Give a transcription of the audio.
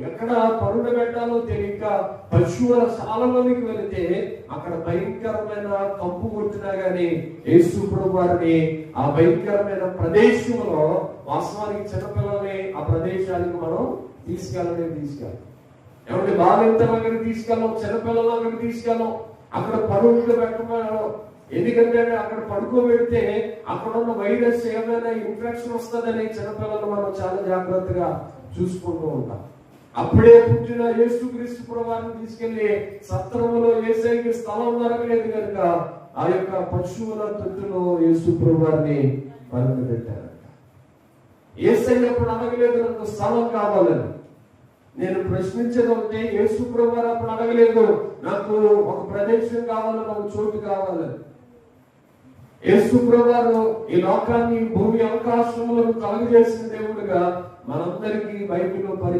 ఎక్కడ పరుడు పెట్టాలో తెలియక పశువుల శాలలోనికి వెళితే అక్కడ భయంకరమైన కంపు కొట్టినా గాని యేసు ప్రభు వారిని ఆ భయంకరమైన ప్రదేశంలో వాస్తవానికి చిన్నపిల్లల్ని ఆ ప్రదేశానికి మనం తీసుకెళ్ళాలి. ఎవరి బాలింతల దగ్గరికి తీసుకెళ్ళాం, చిన్నపిల్లల దగ్గరికి తీసుకెళ్ళాం. అక్కడ పరువులు పెట్టడం ఎందుకంటే అక్కడ పడుకోబెడితే అక్కడ ఉన్న వైరస్ ఏమైనా ఇన్ఫెక్షన్ వస్తుందని చిన్నపిల్లలు మనం చాలా జాగ్రత్తగా చూసుకుంటూ ఉంటాం. అప్పుడే పుట్టిన యేసుక్రీస్తు ప్రభువారిని తీసుకెళ్లి సత్రములో యేసయ్యకి స్థలం దొరకలేదు కనుక ఆ యొక్క పశువుల తొట్టులో యేసు ప్రభువారిని పడుకోబెట్టారంట. యేసయ్య అప్పుడు అడగలేదు నాకు స్థలం కావాలని. నేను ప్రశ్నించేది ఒకటే, యేసు ప్రభువారు అప్పుడు అడగలేదు నాకు ఒక ప్రదేశం కావాలని, ఒక చోటు కావాలని. యేసు ప్రభువారు ఈ లోకాన్ని భూమి అవకాశములను కలుగజేసిన దేవుడుగా మనందరికీ బైబిల్లో పరిచయం